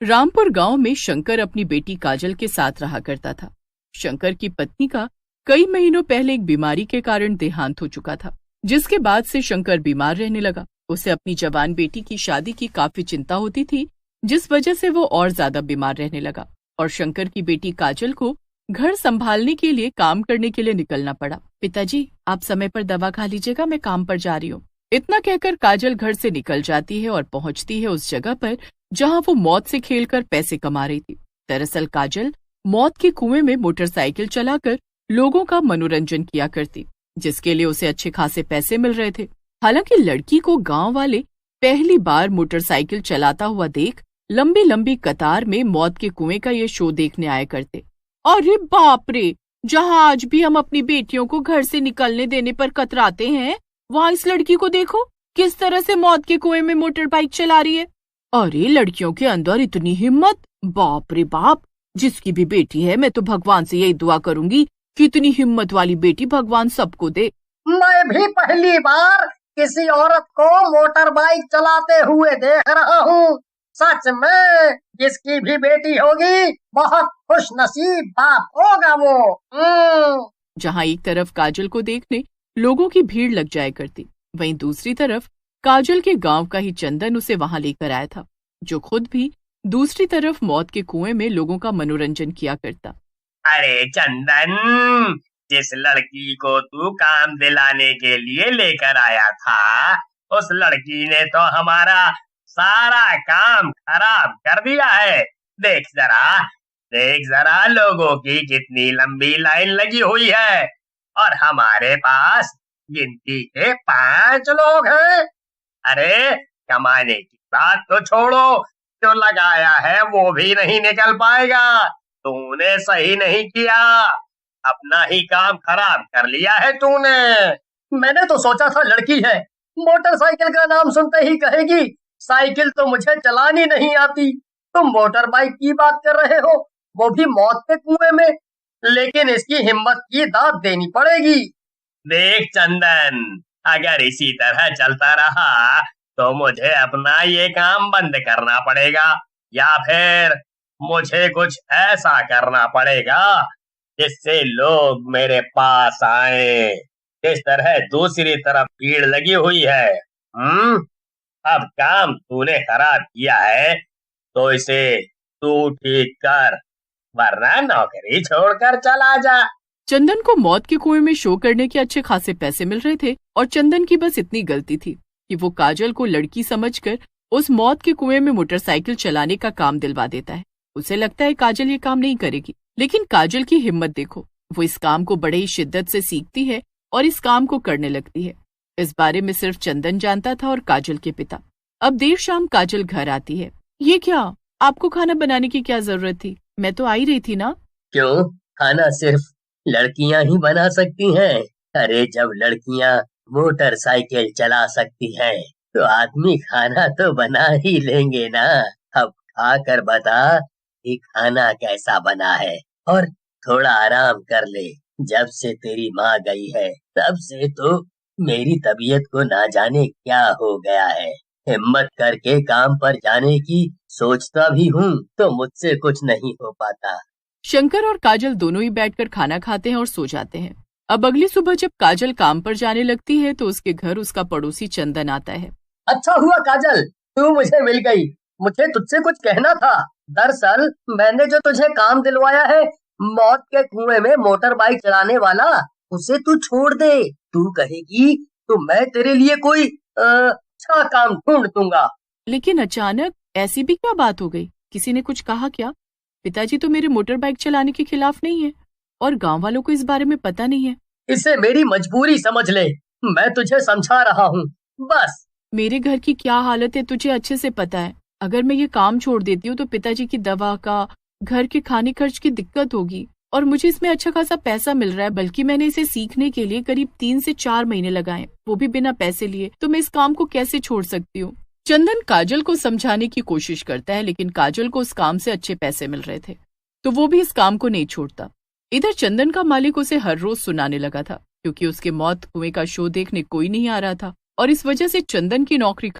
रामपुर गांव में शंकर अपनी बेटी काजल के साथ रहा करता था। शंकर की पत्नी का कई महीनों पहले एक बीमारी के कारण देहांत हो चुका था, जिसके बाद से शंकर बीमार रहने लगा। उसे अपनी जवान बेटी की शादी की काफी चिंता होती थी, जिस वजह से वो और ज्यादा बीमार रहने लगा और शंकर की बेटी काजल को घर संभालने के लिए काम करने के लिए निकलना पड़ा। पिताजी, आप समय पर दवा खा लीजिएगा, मैं काम पर जा रही हूँ। इतना कहकर काजल घर से निकल जाती है और पहुंचती है उस जगह पर जहां वो मौत से खेलकर पैसे कमा रही थी। दरअसल काजल मौत के कुएं में मोटरसाइकिल चलाकर लोगों का मनोरंजन किया करती, जिसके लिए उसे अच्छे खासे पैसे मिल रहे थे। हालांकि लड़की को गांव वाले पहली बार मोटरसाइकिल चलाता हुआ देख लंबी लंबी कतार में मौत के कुएं का ये शो देखने आया करते। अरे बाप रे, जहां आज भी हम अपनी बेटियों को घर से निकलने देने पर कतराते हैं, वहां इस लड़की को देखो किस तरह से मौत के कुएं में मोटर बाइक चला रही है। अरे लड़कियों के अंदर इतनी हिम्मत, बाप रे बाप। जिसकी भी बेटी है, मैं तो भगवान से यही दुआ करूंगी कि इतनी हिम्मत वाली बेटी भगवान सबको दे। मैं भी पहली बार किसी औरत को मोटर बाइक चलाते हुए देख रहा हूँ। सच में जिसकी भी बेटी होगी बहुत खुश नसीब बाप होगा वो। जहाँ एक तरफ काजल को देखने लोगों की भीड़ लग जाया करती, वहीं दूसरी तरफ काजल के गांव का ही चंदन उसे वहां लेकर आया था, जो खुद भी दूसरी तरफ मौत के कुएं में लोगों का मनोरंजन किया करता। अरे चंदन, जिस लड़की को तू काम दिलाने के लिए लेकर आया था, उस लड़की ने तो हमारा सारा काम खराब कर दिया है। देख जरा लोगों की कितनी लंबी लाइन लगी हुई है और हमारे पास गिनती के 5 लोग हैं। अरे कमाने की बात तो छोड़ो, जो लगाया है वो भी नहीं निकल पाएगा। तूने सही नहीं किया, अपना ही काम खराब कर लिया है तूने। मैंने तो सोचा था लड़की है, मोटरसाइकिल का नाम सुनते ही कहेगी साइकिल तो मुझे चलानी नहीं आती। तुम मोटर बाइक की बात कर रहे हो, वो भी मौत के कुएं में। लेकिन इसकी हिम्मत की दाद देनी पड़ेगी। देख चंदन, अगर इसी तरह चलता रहा तो मुझे अपना ये काम बंद करना पड़ेगा, या फिर मुझे कुछ ऐसा करना पड़ेगा जिससे लोग मेरे पास आए। इस तरह दूसरी तरफ भीड़ लगी हुई है। अब काम तूने खराब किया है तो इसे तू ठीक कर, वरना नौकरी छोड़कर चला जा। चंदन को मौत के कुएं में शो करने के अच्छे खासे पैसे मिल रहे थे और चंदन की बस इतनी गलती थी कि वो काजल को लड़की समझकर उस मौत के कुएं में मोटरसाइकिल चलाने का काम दिलवा देता है। उसे लगता है काजल ये काम नहीं करेगी, लेकिन काजल की हिम्मत देखो, वो इस काम को बड़े ही शिद्दत से सीखती है और इस काम को करने लगती है। इस बारे में सिर्फ चंदन जानता था और काजल के पिता। अब देर शाम काजल घर आती है। ये क्या, आपको खाना बनाने की क्या जरूरत थी? मैं तो आ ही रही थी ना। क्यों, खाना सिर्फ लड़कियां ही बना सकती हैं? अरे जब लड़कियां मोटरसाइकिल चला सकती हैं तो आदमी खाना तो बना ही लेंगे ना। अब खाकर बता कि खाना कैसा बना है और थोड़ा आराम कर ले। जब से तेरी माँ गई है तब से तो मेरी तबीयत को ना जाने क्या हो गया है। हिम्मत करके काम पर जाने की सोचता भी हूँ तो मुझसे कुछ नहीं हो पाता। शंकर और काजल दोनों ही बैठकर खाना खाते हैं और सो जाते हैं। अब अगली सुबह जब काजल काम पर जाने लगती है तो उसके घर उसका पड़ोसी चंदन आता है। अच्छा हुआ काजल, तू मुझे मिल गई। मुझे तुझसे कुछ कहना था। दरअसल मैंने जो तुझे काम दिलवाया है, मौत के कुएं में मोटर बाइक चलाने वाला, उसे तू छोड़ दे। तू कहेगी तो मैं तेरे लिए कोई अच्छा काम ढूंढ दूंगा। लेकिन अचानक ऐसी भी क्या बात हो गई? किसी ने कुछ कहा क्या? पिताजी तो मेरे मोटर बाइक चलाने के खिलाफ नहीं है और गांव वालों को इस बारे में पता नहीं है। इसे मेरी मजबूरी समझ ले, मैं तुझे समझा रहा हूँ बस। मेरे घर की क्या हालत है तुझे अच्छे से पता है। अगर मैं ये काम छोड़ देती हूँ तो पिताजी की दवा का, घर के खाने खर्च की दिक्कत होगी और मुझे इसमें अच्छा खासा पैसा मिल रहा है। बल्कि मैंने इसे सीखने के लिए करीब 3 से 4 महीने लगाए, वो भी बिना पैसे लिए। तो मैं इस काम को कैसे छोड़ सकती हूँ? चंदन काजल को समझाने की कोशिश करता है, लेकिन काजल को उस काम से अच्छे पैसे मिल रहे थे तो वो भी इस काम को नहीं छोड़ता। इधर चंदन का मालिक उसे हर रोज सुनाने लगा था, क्योंकि उसके मौत कुएं का शो देखने कोई नहीं आ रहा था और इस वजह से चंदन की नौकरी।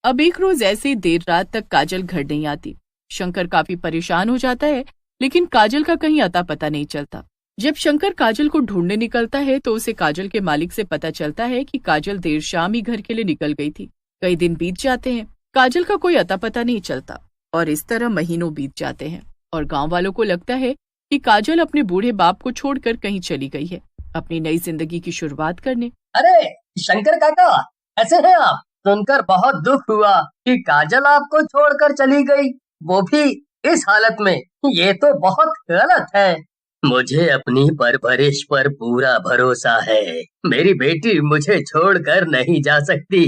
अब एक रोज ऐसे ही देर रात तक काजल घर नहीं आती। शंकर काफी परेशान हो जाता है, लेकिन काजल का कहीं अता पता नहीं चलता। जब शंकर काजल को ढूंढने निकलता है तो उसे काजल के मालिक से पता चलता है कि काजल देर शाम ही घर के लिए निकल गई थी। कई दिन बीत जाते हैं, काजल का कोई अता पता नहीं चलता और इस तरह महीनों बीत जाते हैं और गांव वालों को लगता है कि काजल अपने बूढ़े बाप को छोड़कर कहीं चली गई है अपनी नई जिंदगी की शुरुआत करने। अरे शंकर काका, ऐसे हैं आप? सुनकर बहुत दुख हुआ कि काजल आपको छोड़कर चली गई, वो भी इस हालत में। ये तो बहुत गलत है। मुझे अपनी परवरिश पर पूरा भरोसा है। मेरी बेटी मुझे छोड़कर नहीं जा सकती।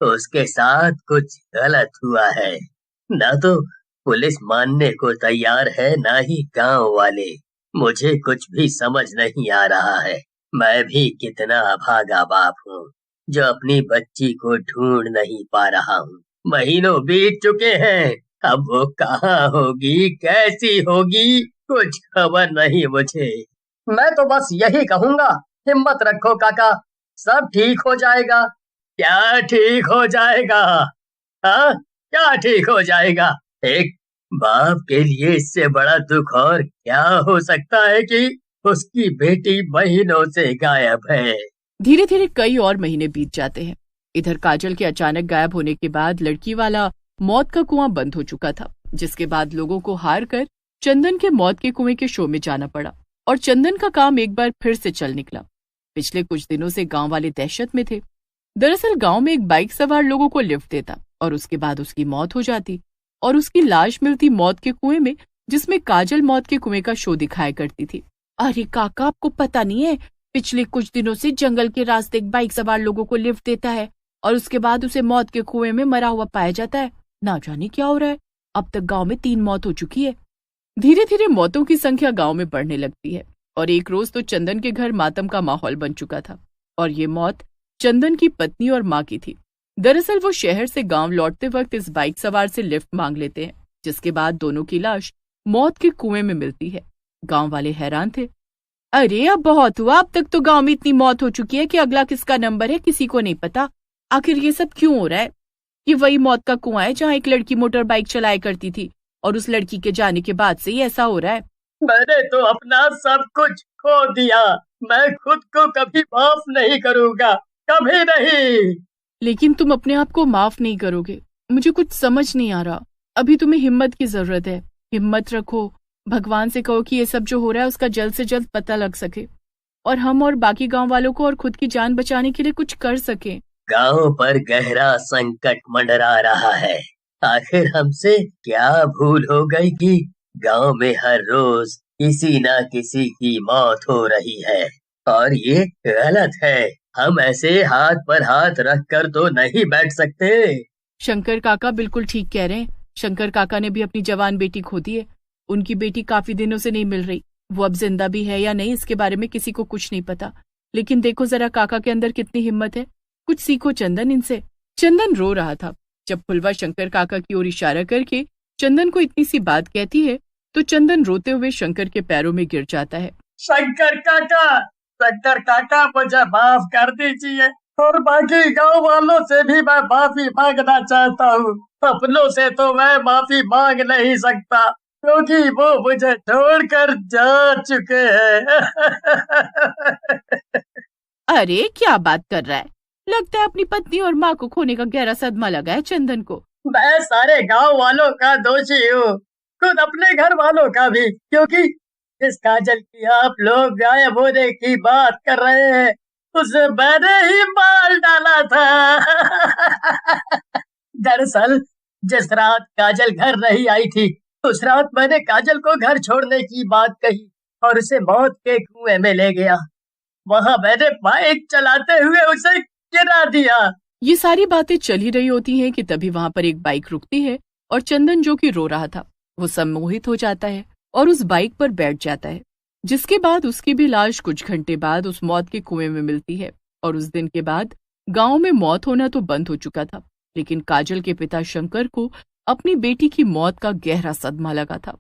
उसके साथ कुछ गलत हुआ है। ना तो पुलिस मानने को तैयार है, ना ही गांव वाले। मुझे कुछ भी समझ नहीं आ रहा है। मैं भी कितना अभागा बाप हूँ जो अपनी बच्ची को ढूंढ नहीं पा रहा हूँ। महीनों बीत चुके हैं, अब वो कहाँ होगी, कैसी होगी, कुछ खबर नहीं मुझे। मैं तो बस यही कहूँगा, हिम्मत रखो काका, सब ठीक हो जाएगा। क्या ठीक हो जाएगा? हाँ, क्या ठीक हो जाएगा? एक बाप के लिए इससे बड़ा दुख और क्या हो सकता है कि उसकी बेटी महीनों से गायब है। धीरे धीरे कई और महीने बीत जाते हैं। इधर काजल के अचानक गायब होने के बाद लड़की वाला मौत का कुआं बंद हो चुका था, जिसके बाद लोगों को हार कर चंदन के मौत के कुएं के शो में जाना पड़ा और चंदन का काम एक बार फिर से चल निकला। पिछले कुछ दिनों से गांव वाले दहशत में थे। दरअसल गांव में एक बाइक सवार लोगों को लिफ्ट देता और उसके बाद उसकी मौत हो जाती और उसकी लाश मिलती मौत के कुएं में, जिसमें काजल मौत के कुएं का शो दिखाया करती थी। अरे काका, आपको पता नहीं है, पिछले कुछ दिनों से जंगल के रास्ते एक बाइक सवार लोगों को लिफ्ट देता है और उसके बाद उसे मौत के कुएं में मरा हुआ पाया जाता है। ना जाने क्या हो रहा है, अब तक गांव में 3 मौत हो चुकी है। धीरे धीरे मौतों की संख्या गांव में बढ़ने लगती है और एक रोज तो चंदन के घर मातम का माहौल बन चुका था और ये मौत चंदन की पत्नी और माँ की थी। दरअसल वो शहर से गांव लौटते वक्त इस बाइक सवार से लिफ्ट मांग लेते हैं, जिसके बाद दोनों की लाश मौत के कुएं में मिलती है। गांव वाले हैरान थे। अरे अब बहुत हुआ, अब तक तो गांव में इतनी मौत हो चुकी है कि अगला किसका नंबर है किसी को नहीं पता। आखिर ये सब क्यों हो रहा है? ये वही मौत का कुआं है जहाँ एक लड़की मोटर बाइक चलाया करती थी और उस लड़की के जाने के बाद से ही ऐसा हो रहा है। मैंने तो अपना सब कुछ खो दिया, मैं खुद को कभी माफ नहीं करूँगा, कभी नहीं। लेकिन तुम अपने आप को माफ नहीं करोगे, मुझे कुछ समझ नहीं आ रहा। अभी तुम्हें हिम्मत की जरूरत है, हिम्मत रखो, भगवान से कहो कि ये सब जो हो रहा है उसका जल्द से जल्द पता लग सके और हम और बाकी गांव वालों को और खुद की जान बचाने के लिए कुछ कर सके। गांव पर गहरा संकट मंडरा रहा है। आखिर हमसे क्या भूल हो गई कि गांव में हर रोज किसी न किसी की मौत हो रही है और ये गलत है। हम ऐसे हाथ पर हाथ रख कर तो नहीं बैठ सकते। शंकर काका बिल्कुल ठीक कह रहे हैं। शंकर काका ने भी अपनी जवान बेटी खो दी है। उनकी बेटी काफी दिनों से नहीं मिल रही। वो अब जिंदा भी है या नहीं इसके बारे में किसी को कुछ नहीं पता। लेकिन देखो जरा काका के अंदर कितनी हिम्मत है। कुछ सीखो चंदन इनसे। चंदन रो रहा था। जब फुलवा शंकर काका की ओर इशारा करके चंदन को इतनी सी बात कहती है तो चंदन रोते हुए शंकर के पैरों में गिर जाता है। शंकर काका मुझे माफ कर दीजिए और बाकी गांव वालों से भी मैं माफी मांगना चाहता हूँ। अपनों से तो मैं माफी मांग नहीं सकता क्योंकि वो मुझे छोड़कर जा चुके हैं। अरे क्या बात कर रहा है? लगता है अपनी पत्नी और माँ को खोने का गहरा सदमा लगा है चंदन को। मैं सारे गांव वालों का दोषी हूँ, खुद अपने घर वालों का भी, क्योंकि इस काजल की आप लोग गायब होने की बात कर रहे हैं उसे मैंने ही मार डाला था। दरअसल जिस रात काजल घर नहीं आई थी उस रात मैंने काजल को घर छोड़ने की बात कही और उसे मौत के कुएं में ले गया। वहां मैंने बाइक चलाते हुए उसे गिरा दिया। ये सारी बातें चल ही रही होती हैं कि तभी वहां पर एक बाइक रुकती है और चंदन जो कि रो रहा था वो सम्मोहित हो जाता है और उस बाइक पर बैठ जाता है, जिसके बाद उसकी भी लाश कुछ घंटे बाद उस मौत के कुएं में मिलती है। और उस दिन के बाद गांव में मौत होना तो बंद हो चुका था, लेकिन काजल के पिता शंकर को अपनी बेटी की मौत का गहरा सदमा लगा था।